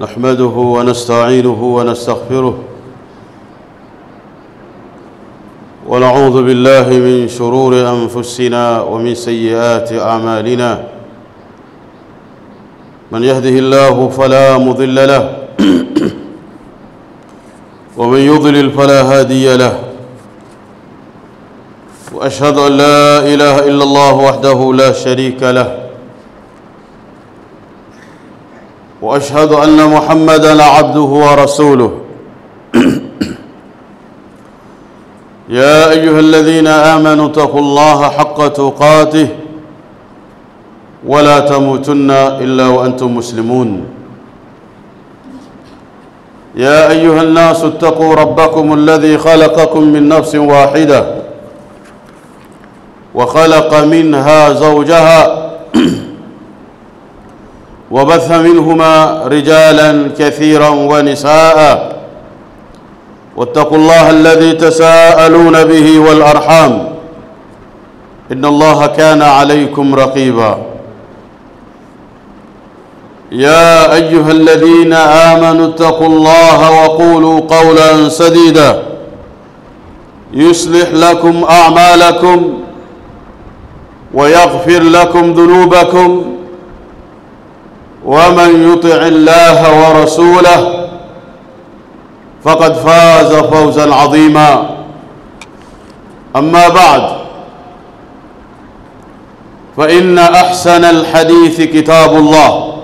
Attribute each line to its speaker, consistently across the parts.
Speaker 1: نحمده ونستعينه ونستغفره ونعوذ بالله من شرور أنفسنا ومن سيئات أعمالنا. من يهده الله فلا مضل له ومن يضلل فلا هادي له. وأشهد أن لا إله إلا الله وحده لا شريك له، وأشهد أن محمدًا عبده ورسوله. يا أيها الذين آمنوا اتقوا الله حق تقاته ولا تموتن إلا وأنتم مسلمون. يا أيها الناس اتقوا ربكم الذي خلقكم من نفس واحدة وخلق منها زوجها وبث منهما رجالا كثيرا ونساء. واتقوا الله الذي تساءلون به والأرحام إن الله كان عليكم رقيبا. يا أيها الذين آمنوا اتقوا الله وقولوا قولا سديدا يصلح لكم أعمالكم ويغفر لكم ذنوبكم، ومن يطع الله ورسوله فقد فاز فوزا عظيما. أما بعد، فإن أحسن الحديث كتاب الله،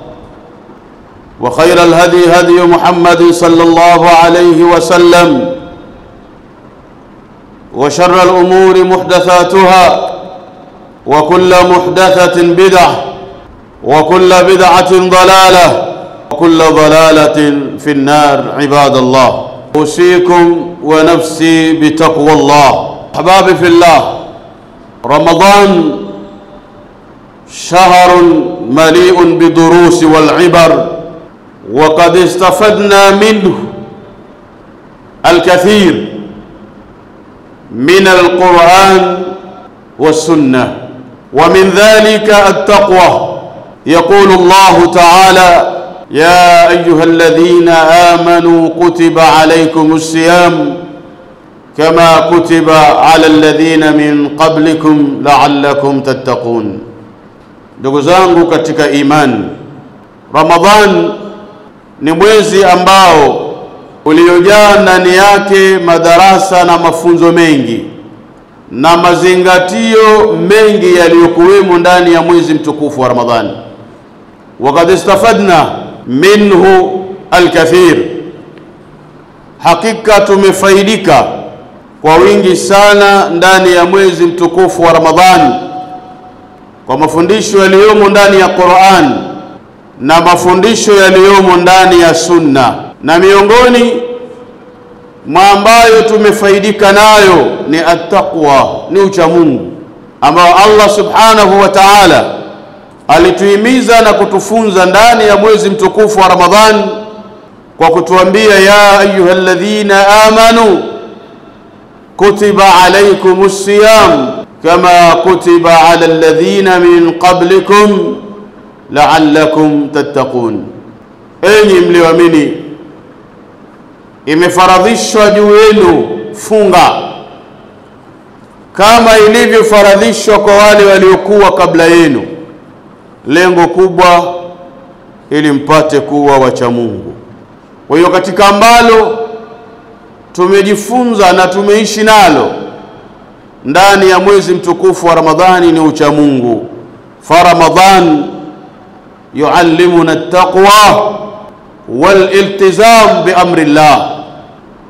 Speaker 1: وخير الهدي هدي محمد صلى الله عليه وسلم، وشر الأمور محدثاتها، وكل محدثة بدعة، وكل بدعة ضلالة، وكل ضلالة في النار. عباد الله، أوصيكم ونفسي بتقوى الله. أحبابي في الله، رمضان شهر مليء بالدروس والعبر، وقد استفدنا منه الكثير من القرآن والسنة، ومن ذلك التقوى. يقول الله تعالى: يا أيها الذين آمنوا كتب عليكم الصيام كما كتب على الذين من قبلكم لعلكم تتقون. Ndugu zangu katika imani, Ramadhan ni mwezi ambao uliojaa ndani yake madarasa na mafunzo mengi na mazingatio mengi yaliyokuwemo ndani ya mwezi mtukufu wa Ramadhani. Waqad istafadna minhu alkathir, hakika tumefaidika kwa wingi sana ndani ya mwezi mtukufu wa Ramadhani, kwa mafundisho yaliyomo ndani ya Qur'an na mafundisho yaliyomo ndani ya Sunna. Na miongoni mwa ambayo tumefaidika nayo ni at-taqwa, ni uchamungu ambao Allah subhanahu wa ta'ala alituhimiza na kutufunza ndani ya mwezi mtukufu wa Ramadhan kwa kutuambia: ya ayyuhalladhina amanu kutiba alaykumus siyam kama kutiba ala alladhina min qablikum la'allakum tattaqun. Enyi mlioamini, imefaradhishwa juu yenu funga kama ilivyofaradhishwa kwa wale waliokuwa kabla yenu, lengo kubwa ili mpate kuwa wacha Mungu. Kwa hiyo katika ambalo tumejifunza na tumeishi nalo ndani ya mwezi mtukufu wa Ramadhani ni ucha Mungu. Fa Ramadhan yuallimuna at-taqwa wal iltizam bi amri Allah.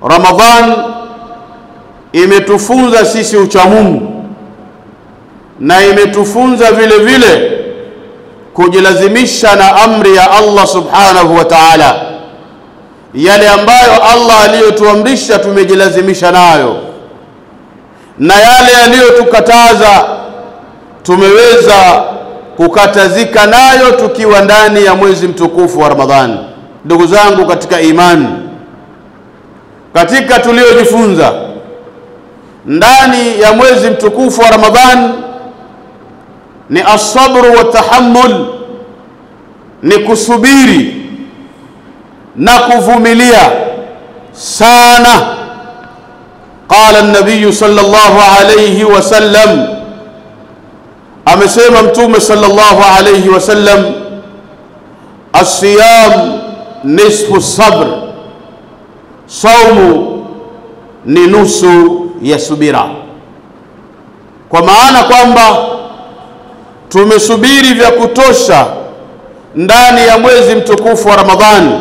Speaker 1: Ramadhan imetufunza sisi ucha Mungu na imetufunza vile vile kujilazimisha na amri ya Allah subhanahu wa ta'ala. Yale ambayo Allah aliyotuamrisha tumejilazimisha nayo, na yale aliyotukataza tumeweza kukatazika nayo tukiwa ndani ya mwezi mtukufu wa Ramadhani. Ndugu zangu katika imani, katika tuliojifunza ndani ya mwezi mtukufu wa Ramadhani ni as-sabr wa tahammul ni kusubiri na kuvumilia sana. Qala an-nabiy sallallahu alayhi wasallam, amesema Mtume sallallahu alayhi wasallam, as-siyam nisfu sabr, saumu ni nusu ya subira. Kwa maana kwamba tumesubiri vya kutosha ndani ya mwezi mtukufu wa Ramadhani.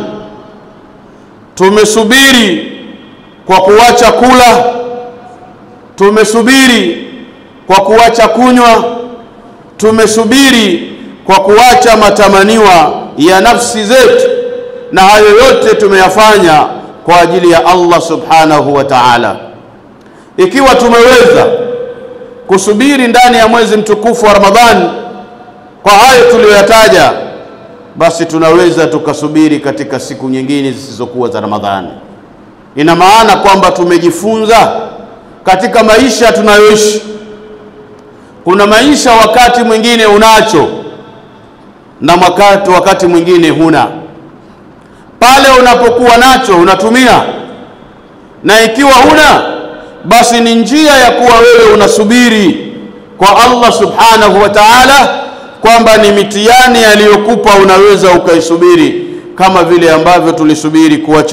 Speaker 1: Tumesubiri kwa kuacha kula, tumesubiri kwa kuacha kunywa, tumesubiri kwa kuacha matamaniwa ya nafsi zetu, na hayo yote tumeyafanya kwa ajili ya Allah subhanahu wa ta'ala. Ikiwa tumeweza kusubiri ndani ya mwezi mtukufu wa Ramadhani kwa hayo tuliyoyataja, basi tunaweza tukasubiri katika siku nyingine zisizokuwa za Ramadhani. Ina maana kwamba tumejifunza katika maisha tunayoishi. Kuna maisha wakati mwingine unacho na wakati mwingine huna. Pale unapokuwa nacho unatumia, na ikiwa huna, basi ni njia ya kuwa wewe unasubiri kwa Allah subhanahu wa ta'ala, kwamba ni mitihani aliyokupa unaweza ukaisubiri, kama vile ambavyo tulisubiri kuwa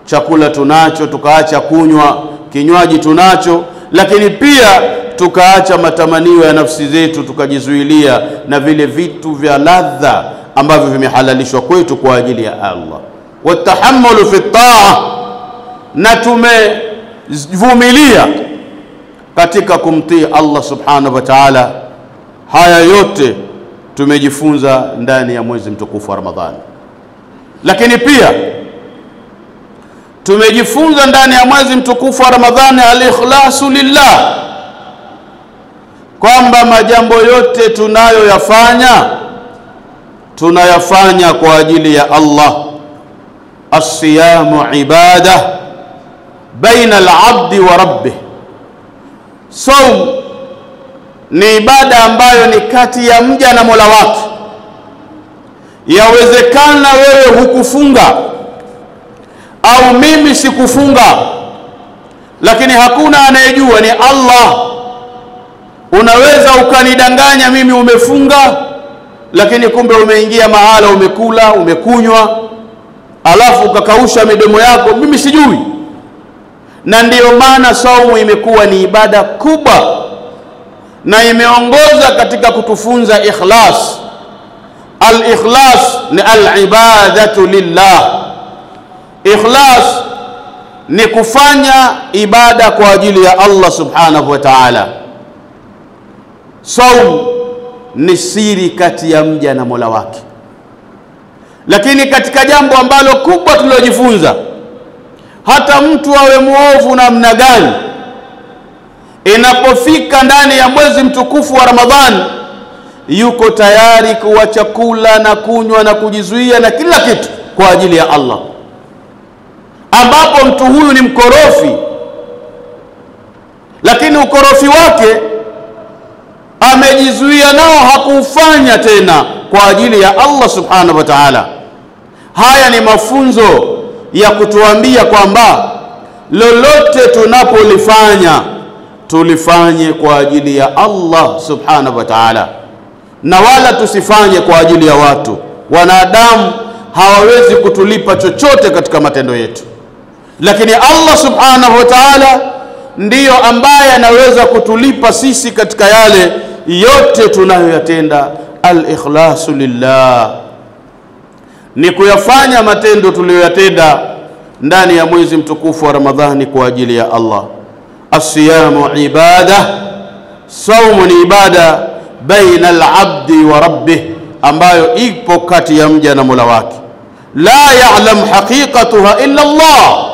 Speaker 1: chakula tunacho, tukaacha kunywa, kinywaji tunacho, lakini pia tukaacha matamanio ya nafsi zetu, tukajizuilia na vile vitu vya ladha ambavyo vimehalalishwa kwetu kwa ajili ya Allah. Watahammulu fi taa, na tumevumilia katika kumtii Allah subhanahu wa ta'ala. Haya yote tumejifunza ndani ya mwezi mtukufu wa Ramadhani. Lakini pia tumejifunza ndani ya mwezi mtukufu wa Ramadhani al-ikhlasu lillah, kwamba majambo yote tunayafanya kwa ajili ya Allah. As-siyamu ibada baina al-abdi wa rabbih, saum ni ibada ambayo ni kati ya mja na Mola wake. Yawezekana wewe hukufunga au mimi sikufunga, lakini hakuna anayejua, ni Allah. Unaweza ukanidanganya mimi umefunga, lakini kumbe umeingia mahala umekula, umekunywa, alafu ukakausha midomo yako, mimi sijui. Na ndiyo maana saumu imekuwa ni ibada kubwa, na imeongoza katika kutufunza ikhlas. Al-ikhlas ni al-ibadatu lillah. Ikhlas ni kufanya ibada kwa ajili ya Allah subhanahu wa ta'ala. Saum ni siri kati ya mja na Mola wake. Lakini katika jambo ambalo kubwa tulilojifunza, hata mtu awe muovu namna gani, inapofika ndani ya mwezi mtukufu wa Ramadhani, yuko tayari kuacha kula na kunywa na kujizuia na kila kitu kwa ajili ya Allah. Ambapo mtu huyu ni mkorofi, lakini ukorofi wake amejizuia nao, hakufanya tena kwa ajili ya Allah subhanahu wa ta'ala. Haya ni mafunzo ya kutuambia kwamba lolote tunapolifanya tulifanye kwa ajili ya Allah subhanahu wa ta'ala, na wala tusifanye kwa ajili ya watu. Wanadamu hawawezi kutulipa chochote katika matendo yetu, lakini Allah subhanahu wa ta'ala ndiyo ambaye anaweza kutulipa sisi katika yale yote tunayoyatenda. Al-ikhlasu lillah ni kuyafanya matendo tuliyoyatenda ndani ya mwezi mtukufu wa Ramadhani kwa ajili ya Allah. As-siyamu ibada, saumu ni ibada baina al-abdi wa rabbih, ambayo ipo kati ya mja na Mola wake. La ya'lam haqiqatuha illa Allah,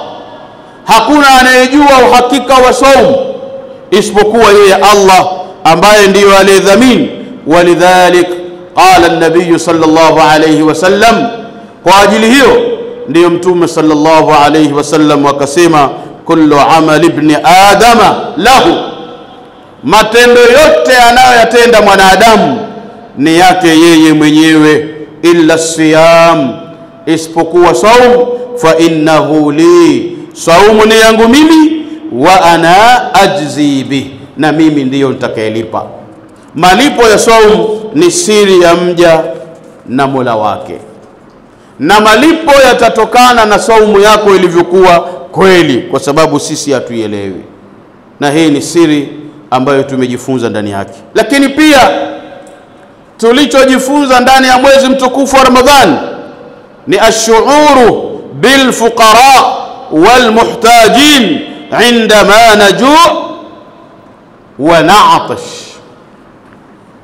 Speaker 1: hakuna anayejua uhakika wa saumu isipokuwa yeye Allah, ambaye ndiyo aliyedhamini. Walidhalik qala an-nabiy sallallahu alayhi wasallam, kwa ajili hiyo ndiyo Mtume sallallahu alayhi wasallam akasema, kullu amali ibn adama lahu, matendo yote anayoyatenda mwanadamu ni yake yeye mwenyewe, illa siyam, isipokuwa saum, fa innahu li, saumu ni yangu mimi, wa ana ajzi bih, na mimi ndiyo nitakayelipa. Malipo ya saum ni siri ya mja na Mola wake, na malipo yatatokana na saumu yako ilivyokuwa kweli, kwa sababu sisi hatuielewi, na hii ni siri ambayo tumejifunza ndani yake. Lakini pia tulichojifunza ndani ya mwezi mtukufu wa Ramadhani ni ash-shu'uru bil fuqara wal muhtajin indama naju' wa na'tash.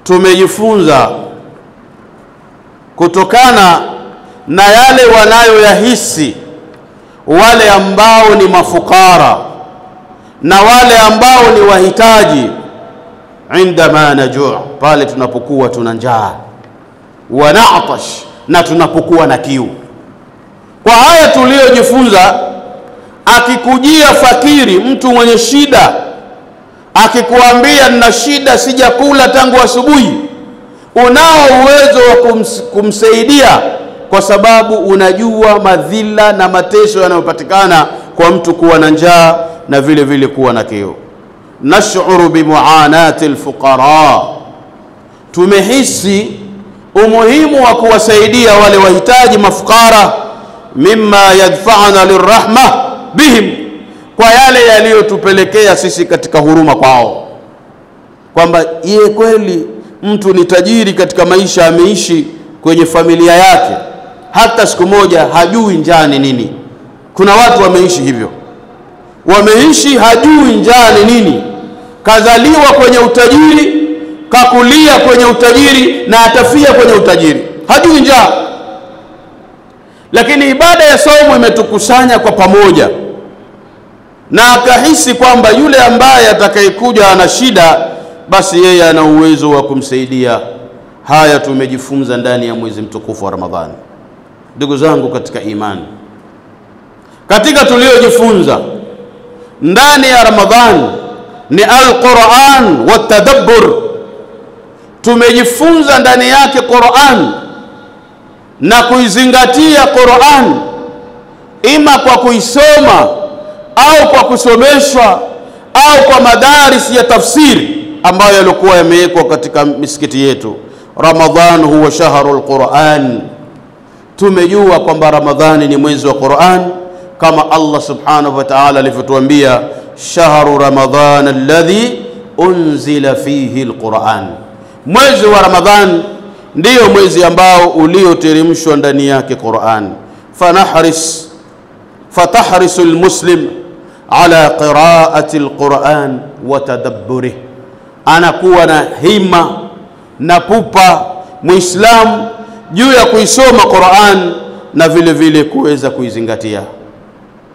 Speaker 1: Tumejifunza kutokana na yale wanayoyahisi wale ambao ni mafukara na wale ambao ni wahitaji, indama naju', pale tunapokuwa tuna njaa, wa na'tash, na tunapokuwa na kiu. Kwa haya tuliyojifunza, akikujia fakiri, mtu mwenye shida, akikuambia nina shida, sijakula tangu asubuhi, unao uwezo wa kumsaidia, kwa sababu unajua madhila na mateso yanayopatikana kwa mtu kuwa na njaa na vile vile kuwa na kiu. Nash'uru bi mu'anati al-fuqara, tumehisi umuhimu wa kuwasaidia wale wahitaji mafukara, mimma yadfa'una lirrahma bihim, kwa yale yaliyotupelekea sisi katika huruma kwao, kwamba yeye kweli mtu ni tajiri katika maisha, ameishi kwenye familia yake, hata siku moja hajui njaa ni nini. Kuna watu wameishi hivyo, wameishi hajui njaa ni nini, kazaliwa kwenye utajiri, kakulia kwenye utajiri, na atafia kwenye utajiri, hajui njaa. Lakini ibada ya saumu imetukusanya kwa pamoja, na akahisi kwamba yule ambaye atakayekuja ana shida, basi yeye ana uwezo wa kumsaidia. Haya tumejifunza ndani ya mwezi mtukufu wa Ramadhani. Ndugu zangu katika imani, katika tuliojifunza ndani ya Ramadhani ni al-Qur'an wa tadabbur. Tumejifunza ndani yake Qur'an na kuizingatia Qur'an, ima kwa kuisoma au kwa kusomeshwa au kwa madaris ya tafsiri ambayo yalikuwa yamewekwa katika misikiti yetu. Ramadhan huwa shahrul Qur'an. Tumejua kwamba Ramadhani ni mwezi wa Qur'an, kama Allah subhanahu wa ta'ala alivyotuambia, shahru Ramadhan alladhi unzila fihi alquran. Mwezi wa Ramadhan ndio mwezi ambao ulioteremshwa ndani yake Qur'an. Fatahrisu almuslim ala qira'ati alquran wa tadabburih, anakuwa na hima na pupa muislamu juu ya kuisoma Qur'an na vile vile kuweza kuizingatia.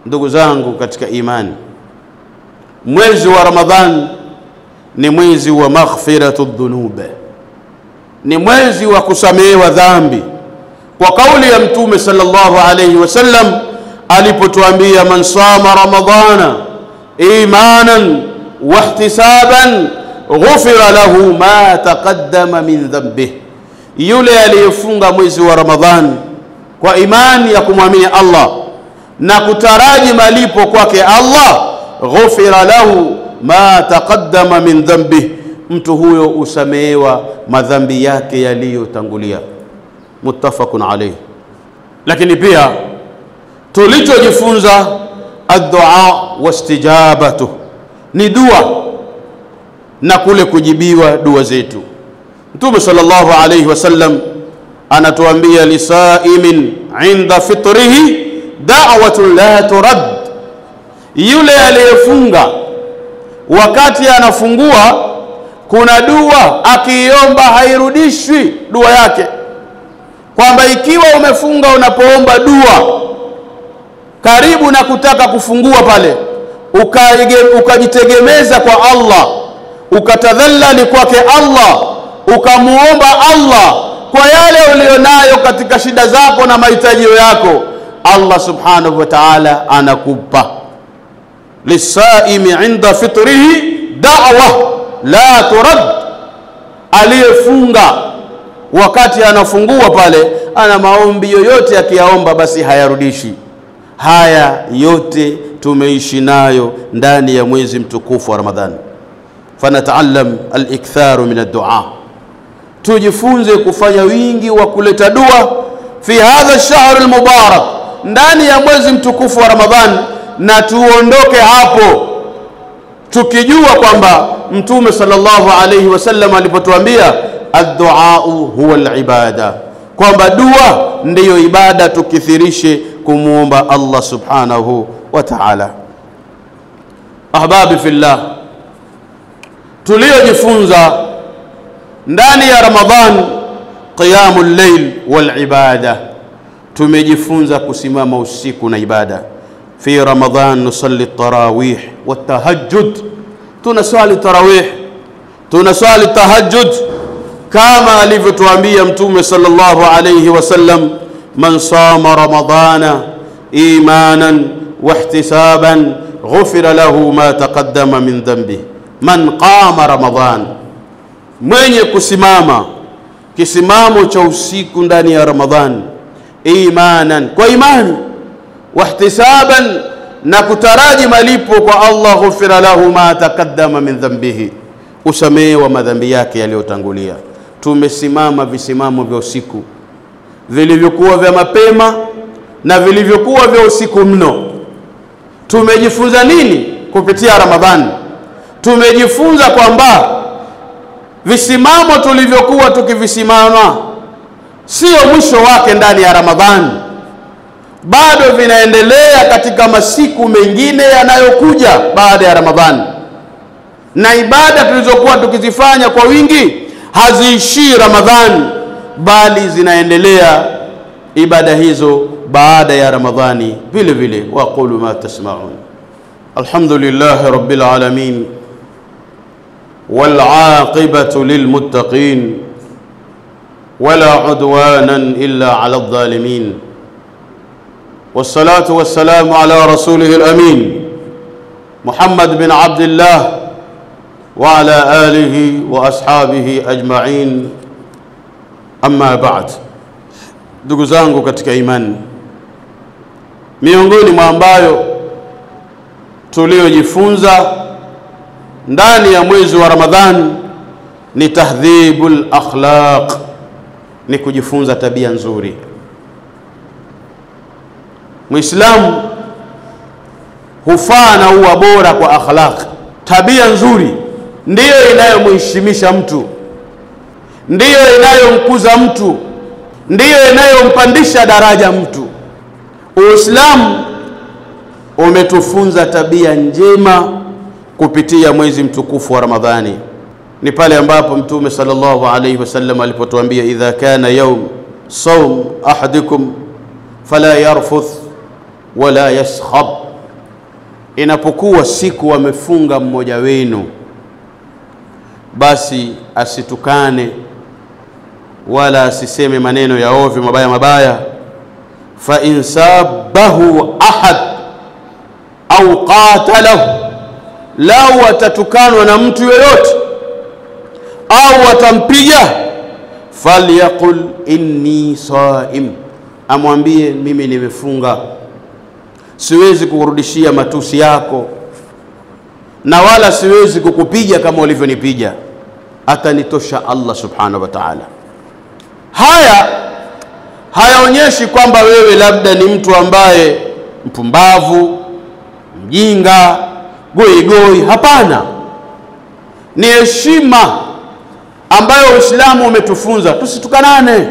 Speaker 1: Ndugu zangu katika imani, mwezi wa Ramadhan ni mwezi wa maghfiratu dhunub, ni mwezi wa kusamehewa dhambi, kwa kauli ya Mtume sallallahu alayhi wasallam alipotuambia, man sama ramadhana imanan wa ihtisaban ghufira lahu ma taqaddama min dhanbihi, yule aliyefunga mwezi wa Ramadhan kwa imani ya kumwamini Allah na kutaraji malipo kwake Allah, ghufira lahu ma taqaddama min dhanbihi, mtu huyo usamehewa madhambi yake yaliyotangulia. Muttafaqun alayhi. Lakini pia tulichojifunza ad-du'a wastijabatu, ni dua na kule kujibiwa dua zetu. Mtume sallallahu alayhi wasallam anatuambia, lisaimin inda fitrihi da'watun la turad, yule aliyefunga wakati anafungua kuna dua akiomba hairudishwi dua yake, kwamba ikiwa umefunga unapoomba dua karibu na kutaka kufungua pale, ukajitegemeza kwa Allah, ukatadhallali kwake Allah, ukamuomba Allah kwa yale ulionayo katika shida zako na mahitaji yako, Allah subhanahu wa ta'ala anakupa. Lisaimi inda fitrihi da'wa la turad, aliyefunga wakati anafungua pale ana maombi yoyote akiyaomba basi hayarudishi. Haya yote tumeishi nayo ndani ya mwezi mtukufu wa Ramadhani. Fanataallam al-iktharu min ad-du'a, tujifunze kufanya wingi wa kuleta dua fi hadha ash-shahr al-mubarak, ndani ya mwezi mtukufu wa Ramadhani, na tuondoke hapo tukijua kwamba Mtume sallallahu alayhi wasallam alipotuambia ad-du'a huwa al-ibada, kwamba dua ndiyo ibada, tukithirishe kumuomba Allah subhanahu wa ta'ala. Ahbabi fillah, tuliojifunza ndani ya Ramadhan qiyamul layl wal ibada, tumejifunza kusimama usiku na ibada. Fi Ramadhan nusalli tarawih wa tahajjud, tunasali tarawih, tunasali tahajjud kama alivyotuambia Mtume sallallahu alayhi wasallam, man sama ramadana imanan wa ihtisaban ghufira lahu ma taqaddama min dhanbi. Man qama Ramadhan, mwenye kusimama kisimamo cha usiku ndani ya Ramadhan, imanan, kwa imani, wa ihtisaban, na kutaraji malipo kwa Allah, ghufira lahu ma taqaddama min dhanbihi, usamehewa madhambi yake yaliyotangulia. Tumesimama visimamo vya usiku vilivyokuwa vya mapema na vilivyokuwa vya usiku mno. Tumejifunza nini kupitia Ramadhani? Tumejifunza kwamba visimamo tulivyokuwa tukivisimama sio mwisho wake ndani ya Ramadhani, bado vinaendelea katika masiku mengine yanayokuja baada ya Ramadhani, na ibada tulizokuwa tukizifanya kwa wingi haziishii Ramadhani, bali zinaendelea ibada hizo baada ya Ramadhani vile vile. Wa qulu ma tasma'un. Alhamdulillahi rabbil alamin wal aqibatu lil muttaqin wala udwanan illa ala adh-dhalimin, wassalatu wassalamu ala rasulihil amin Muhammad bin Abdullah wa ala alihi wa ashabihi ajma'in. Amma ba'd, ndugu zangu katika imani, miongoni mwa ambayo tuliojifunza ndani ya mwezi wa Ramadhani ni tahdhibul akhlaq, ni kujifunza tabia nzuri. Muislamu hufaa na huwa bora kwa akhlaq. Tabia nzuri ndiyo inayomheshimisha mtu, ndiyo inayomkuza mtu, ndiyo inayompandisha daraja mtu. Uislamu umetufunza tabia njema kupitia mwezi mtukufu wa Ramadhani. Ni pale ambapo Mtume sallallahu alayhi wasallam alipotuambia, idha kana yawm sawm ahadikum fala yarfuth wala yaskhab, inapokuwa siku wamefunga mmoja wenu, basi asitukane wala asiseme maneno ya ovyo mabaya mabaya. Fa in sabahu ahad au qatalahu, lau atatukanwa na mtu yoyote au atampiga, falyaqul inni saim, amwambie mimi nimefunga, siwezi kukurudishia matusi yako na wala siwezi kukupiga kama ulivyonipiga, atanitosha Allah subhanahu wa ta'ala. Haya hayaonyeshi kwamba wewe labda ni mtu ambaye mpumbavu, mjinga, goigoi. Hapana, ni heshima ambayo Uislamu umetufunza tusitukanane.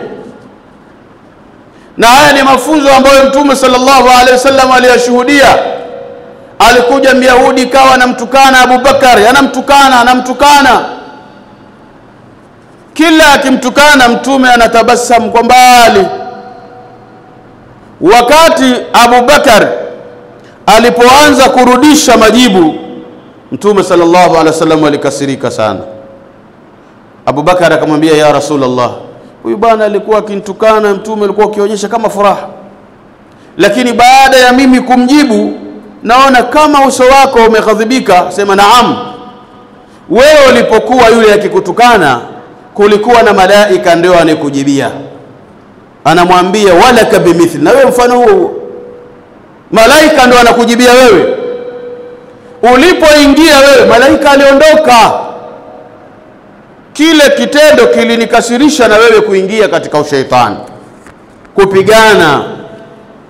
Speaker 1: Na haya ni mafunzo ambayo Mtume sallallahu alaihi wasallam aliyashuhudia. Alikuja Myahudi kawa anamtukana Abu Bakari, anamtukana. Kila akimtukana Mtume anatabasamu kwa mbali. Wakati Abu Bakar alipoanza kurudisha majibu, Mtume sallallahu alaihi wasallam alikasirika sana. Abu Bakar akamwambia, ya Rasulullah, huyu bwana alikuwa akinitukana, Mtume alikuwa akionyesha kama furaha, lakini baada ya mimi kumjibu naona kama uso wako umeghadhibika. Sema naam, wewe ulipokuwa yule akikutukana kulikuwa na malaika ndio anekujibia, anamwambia walaka bimithli, na wewe mfano huo. Malaika ndio anakujibia wewe. Ulipoingia wewe, malaika aliondoka. Kile kitendo kilinikasirisha na wewe kuingia katika ushaitani, kupigana.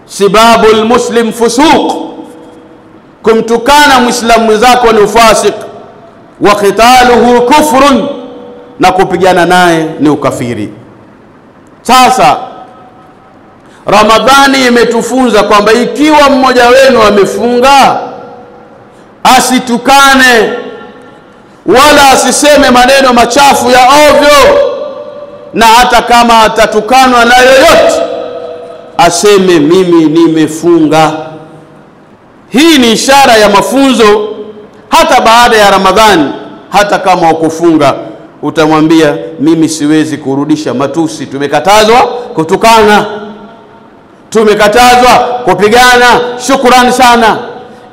Speaker 1: Sibabul muslim fusuq, kumtukana muislamu mwenzako ni ufasik. Wa qitaluhu kufrun, na kupigana naye ni ukafiri. Sasa Ramadhani imetufunza kwamba ikiwa mmoja wenu amefunga, asitukane wala asiseme maneno machafu ya ovyo, na hata kama atatukanwa na yoyote aseme mimi nimefunga. Hii ni ishara ya mafunzo. Hata baada ya Ramadhani, hata kama ukufunga, utamwambia mimi siwezi kurudisha matusi. Tumekatazwa kutukana, tumekatazwa kupigana. Shukrani sana.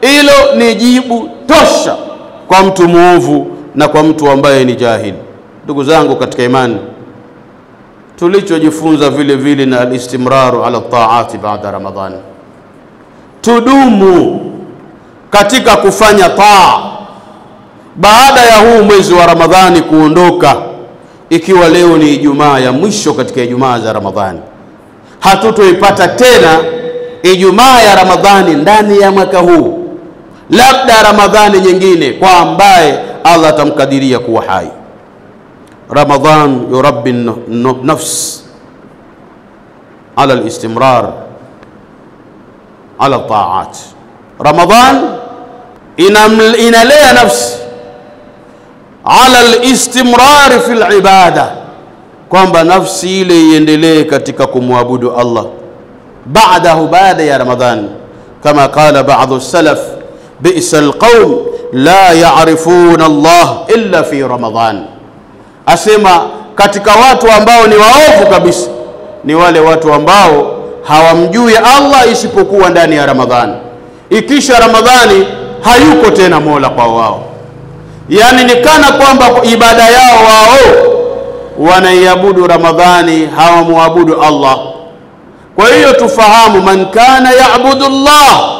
Speaker 1: Hilo ni jibu tosha kwa mtu muovu na kwa mtu ambaye ni jahili. Ndugu zangu katika imani, tulichojifunza vile vile na al-istimraru ala taati baada Ramadhani. Tudumu katika kufanya taa baada ya huu mwezi wa Ramadhani kuondoka. Ikiwa leo ni Ijumaa ya mwisho katika Ijumaa za Ramadhani, hatutoipata tena Ijumaa ya Ramadhani ndani ya mwaka huu, labda Ramadhani nyingine kwa ambaye Allah atamkadiria kuwa hai. Ramadhan yurabbi nafs ala al-istimrar ala taat. Ramadhan inalea nafsi ala al-istimrar fi al-ibada, kwamba nafsi ile iendelee katika kumwabudu Allah baada ya Ramadhan. Kama qala ba'd as-salaf, bi'sa al-qawm la ya'rifuna Allah illa fi Ramadhan. Asema katika watu ambao ni waovu kabisa ni wale watu ambao hawamjui Allah isipokuwa ndani ya Ramadhani. Ikisha Ramadhani hayuko tena Mola kwa wao. Yani ni kana kwamba ibada yao wao wanaiabudu Ramadhani, hawamuabudu Allah. Kwa hiyo tufahamu, man kana ya'budu Allah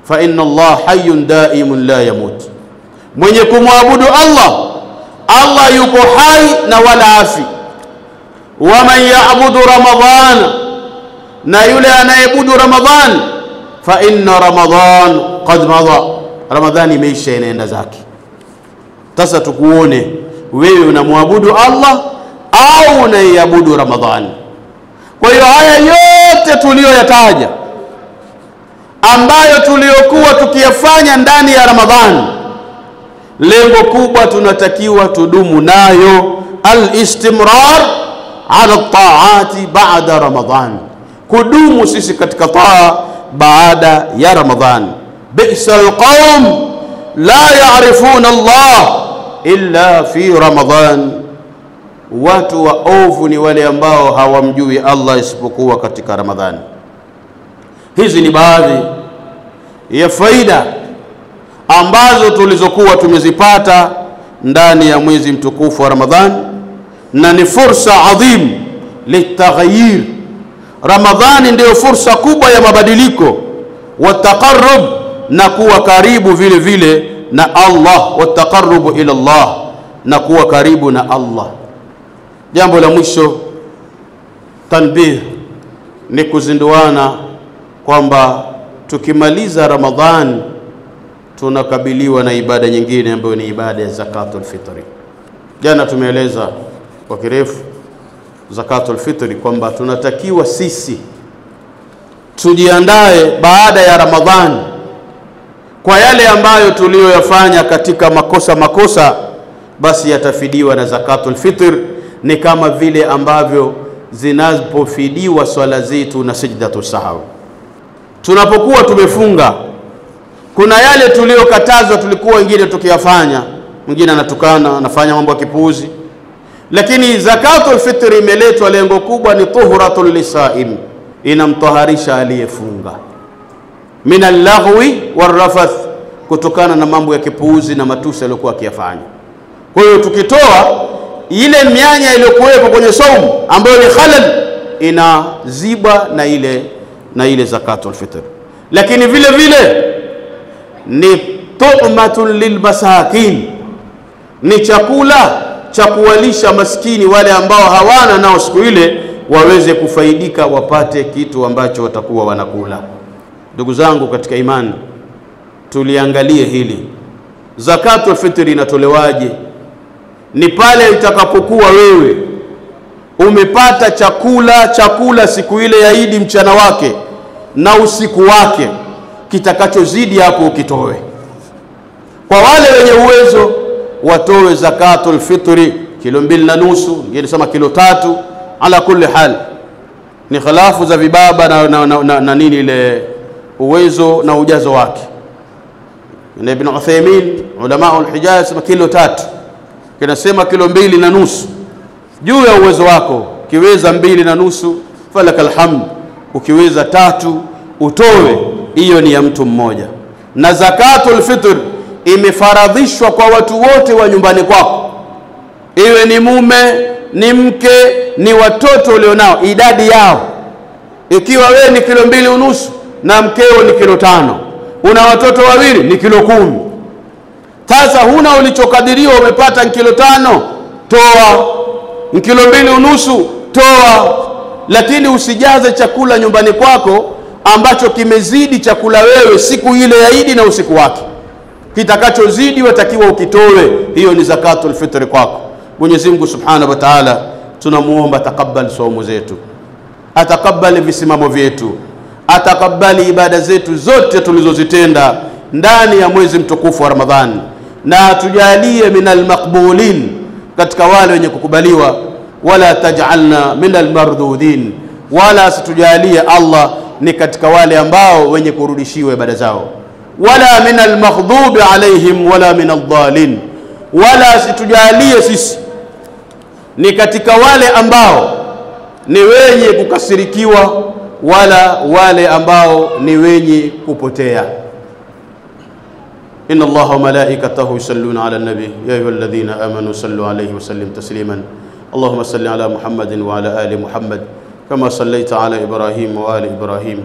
Speaker 1: fa inna Allah hayyun daimun la yamut. Mwenye kumwabudu Allah yuko hai na wala afi. Wa man ya'budu Ramadhan, na yule anayeabudu Ramadhan, fa inna Ramadhan qad madha, Ramadhani imeisha, inaenda zake. Sasa tukuone wewe unamwabudu Allah au unaiabudu Ramadhani. Kwa hiyo haya yote tuliyoyataja ambayo tuliokuwa tukiyafanya ndani ya Ramadhani, lengo kubwa tunatakiwa tudumu nayo, al-istimrar ala taati baada Ramadhan. Kudumu sisi katika taa baada ya Ramadhan. Bi'sa al-qawm la ya'rifuna Allah illa fi Ramadhan. Watu waovu ni wale ambao hawamjui Allah isipokuwa katika Ramadhani. Hizi ni baadhi ya faida ambazo tulizokuwa tumezipata ndani ya mwezi mtukufu wa Ramadhani, na ni fursa adhim litaghayyir. Ramadhani ndio fursa kubwa ya mabadiliko, wa taqarrub, na kuwa karibu vile vile na Allah, wa taqarrubu ila Allah, na kuwa karibu na Allah. Jambo la mwisho, tanbih, ni kuzinduana kwamba tukimaliza Ramadhani tunakabiliwa na ibada nyingine ambayo ni ibada ya zakatul fitri. Jana tumeeleza kwa kirefu zakatul fitri kwamba tunatakiwa sisi tujiandae baada ya Ramadhani kwa yale ambayo tuliyoyafanya katika makosa, basi yatafidiwa na zakatul fitr. Ni kama vile ambavyo zinapofidiwa swala zetu na sajdatu sahau. Tunapokuwa tumefunga, kuna yale tuliyokatazwa tulikuwa wengine tukiyafanya, mwingine anatukana, anafanya mambo ya kipuuzi. Lakini zakatul fitr imeletwa, lengo kubwa ni tuhuratul lisaim, inamtaharisha aliyefunga min al-laghwi war-rafath, kutokana na mambo ya kipuuzi na matusi aliyokuwa akiyafanya. Kwa hiyo tukitoa ile mianya iliyokuwepo kwenye saumu ambayo ni khalal inazibwa na ile zakatul fitr. Lakini vile vile ni tu'matun lilmasakin, ni chakula cha kuwalisha maskini, wale ambao hawana nao siku ile waweze kufaidika, wapate kitu ambacho watakuwa wanakula. Ndugu zangu katika imani, tuliangalie hili. Zakatul fitri inatolewaje? Ni pale itakapokuwa wewe umepata chakula siku ile ya Idi, mchana wake na usiku wake, kitakachozidi hapo ukitoe. Kwa wale wenye uwezo watoe zakatul fitri kilo 2.5, ngine sema kilo 3. Ala kulli hal ni khilafu za vibaba na nini ile uwezo na ujazo wake. Na Ibn Uthaymeen ulama al-Hijaz sema kilo 3, kinasema kilo 2.5 juu ya uwezo wako. Ukiweza 2.5 falakal hamd, ukiweza 3 utoe, hiyo ni ya mtu mmoja. Na zakatul fitr imefaradhishwa kwa watu wote wa nyumbani kwako, iwe ni mume, ni mke, ni watoto ulionao, idadi yao. Ikiwa wewe ni kilo 2.5 na mkeo ni kilo 5, una watoto wawili ni kilo 10. Sasa huna ulichokadiriwa, umepata kilo 5, toa. Kilo 2.5 toa. Lakini usijaze chakula nyumbani kwako ambacho kimezidi chakula wewe siku ile ya Idi na usiku wake. Kitakachozidi watakiwa ukitoe. Hiyo ni zakatul fitr kwako. Mwenyezi Mungu Subhanahu wa Ta'ala tunamuomba takabali saumu zetu, atakabali visimamo vyetu, atakabali ibada zetu zote tulizozitenda ndani ya mwezi mtukufu wa Ramadhani, na atujalie minal maqbulin, katika wale wenye kukubaliwa. Wala taj'alna minal mardudin, wala situjalie Allah ni katika wale ambao wenye kurudishiwa ibada zao. Wala minal maghdubi alaihim wala minal dhalin, wala situjalie sisi ni katika wale ambao ni wenye kukasirikiwa, wala wale ambao ni wenye kupotea. Inna Allaha wa malaikatahu yusalluna ala nabi ya ayyuhalladhina amanu sallu alayhi wa sallim tasliman. Allahumma salli ala Muhammadin wa ala ali Muhammad kama sallaita ala Ibrahim wa ali Ibrahim,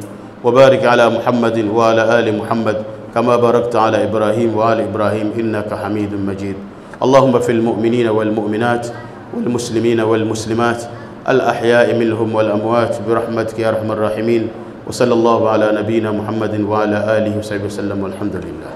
Speaker 1: wa barik ala Muhammadin wa ala ali Muhammad kama barakta ala Ibrahim wa ali Ibrahim innaka Hamidum Majid. Allahumma fil mu'minina wal mu'minat wal muslimina wal muslimat al ahya'i minhum wal amwat bi rahmatika ya arhamar rahimin. Wa sallallahu ala nabiyyina Muhammadin wa ala alihi wa sahbihi sallam, walhamdulillah.